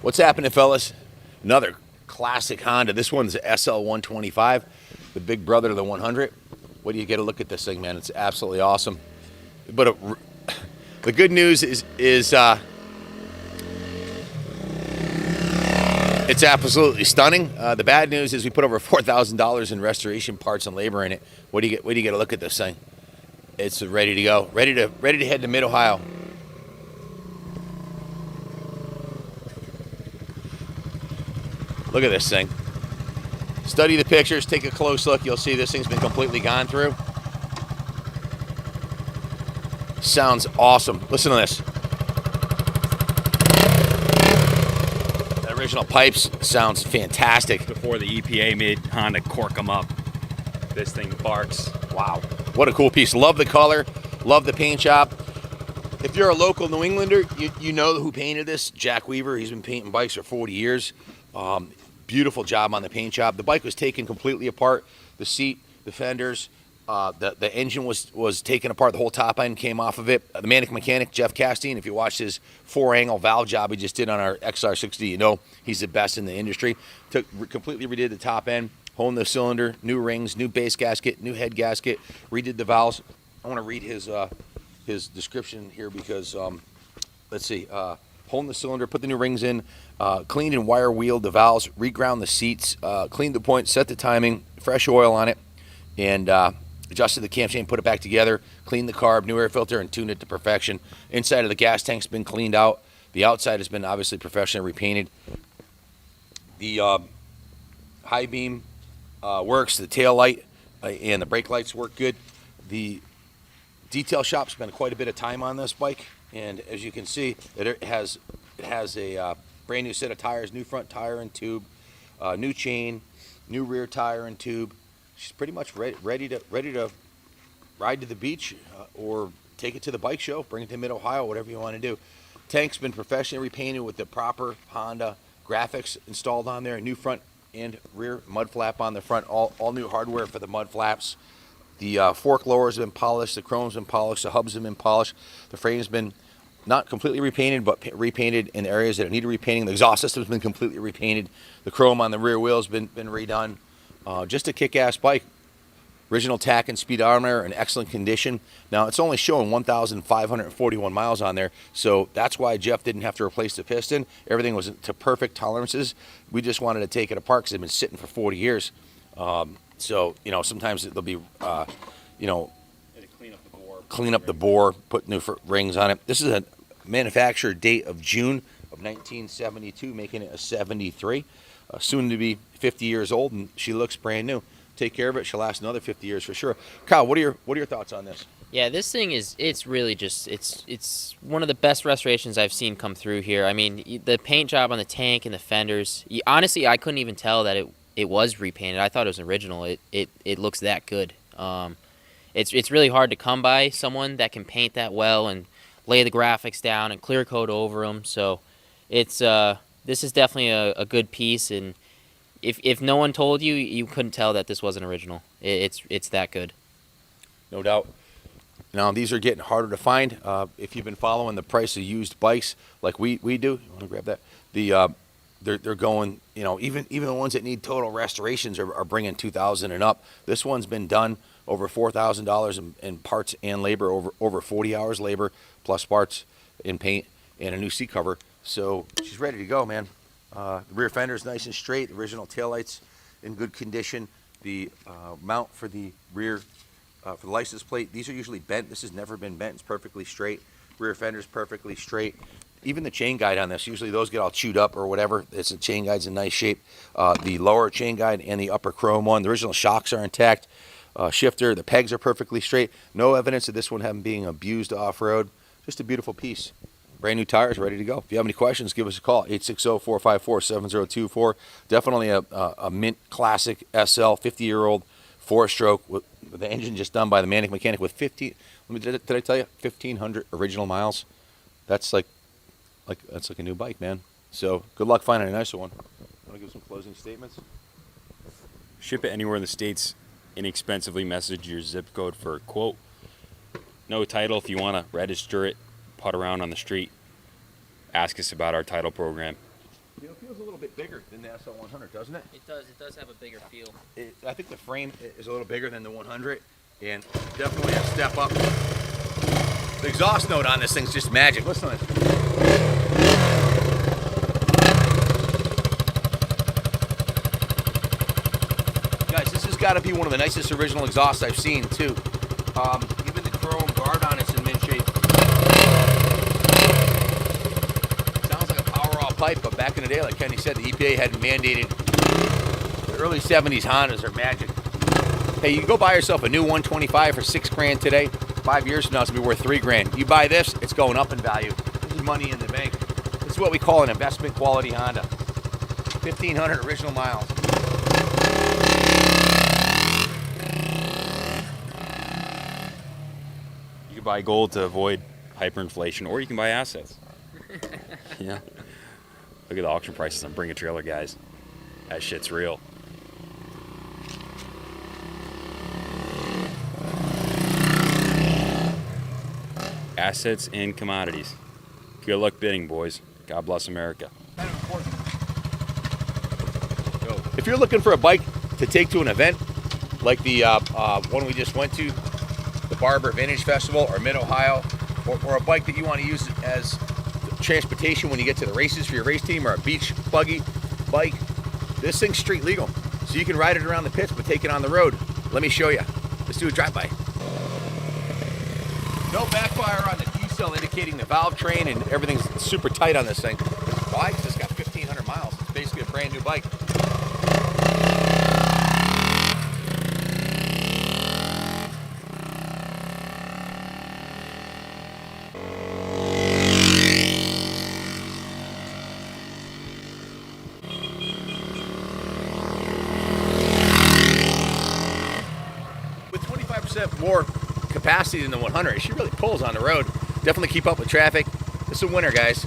What's happening, fellas? Another classic Honda. This one's SL125, the big brother to the 100. What do you get a look at this thing, man? It's absolutely awesome. But the good news is it's absolutely stunning. The bad news is we put over $4,000 in restoration parts and labor in it. What do you get a look at this thing? It's ready to go, ready to head to Mid Ohio. Look at this thing. Study the pictures, take a close look. You'll see this thing's been completely gone through. Sounds awesome. Listen to this. The original pipes sounds fantastic. Before the EPA made Honda cork them up, this thing barks. Wow. What a cool piece. Love the color. Love the paint job. If you're a local New Englander, you know who painted this. Jack Weaver. He's been painting bikes for 40 years. Beautiful job on the paint job. The bike was taken completely apart. The seat, the fenders, the engine was taken apart. The whole top end came off of it. The mechanic, Jeff Castine, if you watch his 4-angle valve job he just did on our XR60, you know he's the best in the industry. Completely redid the top end, honed the cylinder, new rings, new base gasket, new head gasket, redid the valves. I want to read his description here because, let's see, honed the cylinder, put the new rings in, cleaned and wire wheeled the valves, reground the seats, cleaned the point, set the timing, fresh oil on it, and adjusted the cam chain, put it back together, cleaned the carb, new air filter, and tuned it to perfection. Inside of the gas tank's been cleaned out. The outside has been obviously professionally repainted. The high beam works, the tail light and the brake lights work good. The detail shop spent quite a bit of time on this bike, and as you can see, it has a brand new set of tires, new front tire and tube, new chain, new rear tire and tube. She's pretty much ready to ride to the beach or take it to the bike show, bring it to Mid Ohio, whatever you want to do. Tank's been professionally repainted with the proper Honda graphics installed on there. New front and rear mud flap on the front, all new hardware for the mud flaps. The fork lowers have been polished, the chrome's been polished, the hubs have been polished, the frame's been not completely repainted, but repainted in areas that needed repainting. The exhaust system's been completely repainted. The chrome on the rear wheel's been redone. Just a kick-ass bike. Original tack and speedometer in excellent condition. Now, it's only showing 1,541 miles on there, so that's why Jeff didn't have to replace the piston. Everything was to perfect tolerances. We just wanted to take it apart because it's been sitting for 40 years. So, you know, sometimes it'll be, you know, clean up the bore, put new rings on it. This is a manufacturer date of June of 1972, making it a 73. Soon to be 50 years old, and she looks brand new. Take care of it; she'll last another 50 years for sure. Kyle, what are your thoughts on this? Yeah, this thing it's really just it's one of the best restorations I've seen come through here. I mean, the paint job on the tank and the fenders. Honestly, I couldn't even tell that it was repainted. I thought it was original. It looks that good. It's really hard to come by someone that can paint that well and lay the graphics down and clear coat over them. So it's this is definitely a good piece, and if no one told you, you couldn't tell that this wasn't original. It's that good. No doubt. Now, these are getting harder to find. If you've been following the price of used bikes like we do, you want to grab that? They're going, you know, even the ones that need total restorations are bringing $2,000 and up. This one's been done over $4,000 in parts and labor, over 40 hours labor plus parts and paint and a new seat cover. So she's ready to go, man. The rear fender's nice and straight. The original taillights in good condition. The mount for the rear for the license plate, these are usually bent. This has never been bent. It's perfectly straight. Rear fender's perfectly straight. Even the chain guide on this, usually those get all chewed up or whatever. The chain guide's in nice shape. The lower chain guide and the upper chrome one, the original shocks are intact. Shifter, the pegs are perfectly straight. No evidence of this one having being abused off-road. Just a beautiful piece. Brand new tires, ready to go. If you have any questions, give us a call, 860-454-7024. Definitely a mint classic SL, 50-year-old, 4-stroke with the engine just done by the mechanic with 15. Did I tell you 1,500 original miles? That's like a new bike, man. So good luck finding a nicer one. Want to give some closing statements? Ship it anywhere in the States. Inexpensively message your zip code for a quote. No title if you want to register it, putt around on the street. Ask us about our title program. Yeah. a little bit bigger than the SL100, doesn't it? It does. It does have a bigger feel. I think the frame is a little bigger than the 100, and definitely a step up. The exhaust note on this thing's just magic. Listen to this. Guys, this has got to be one of the nicest original exhausts I've seen, too. Even the chrome guard on it's in mint shape. Sounds like a power-off pipe, but back in the day, like Kenny said, the EPA had mandated the early 70s Hondas are magic. Hey, you go buy yourself a new 125 for $6,000 today. 5 years from now, it's going to be worth $3,000. You buy this, it's going up in value. This is money in the bank. This is what we call an investment quality Honda. 1,500 original miles. You can buy gold to avoid hyperinflation, or you can buy assets. Yeah. Look at the auction prices on Bring a Trailer, guys. That shit's real. Assets and commodities. Good luck bidding, boys. God bless America. If you're looking for a bike to take to an event, like the one we just went to, the Barber Vintage Festival, or Mid-Ohio, or a bike that you want to use as transportation when you get to the races for your race team, or a beach buggy bike, this thing's street legal. So you can ride it around the pits, but take it on the road. Let me show you. Let's do a drive-by. No backfire on the D-cell indicating the valve train, and everything's super tight on this thing. Why? Because it's got 1,500 miles. It's basically a brand new bike. With 25% more capacity than the 100, she really pulls on the road. Definitely keep up with traffic. This is winter, guys.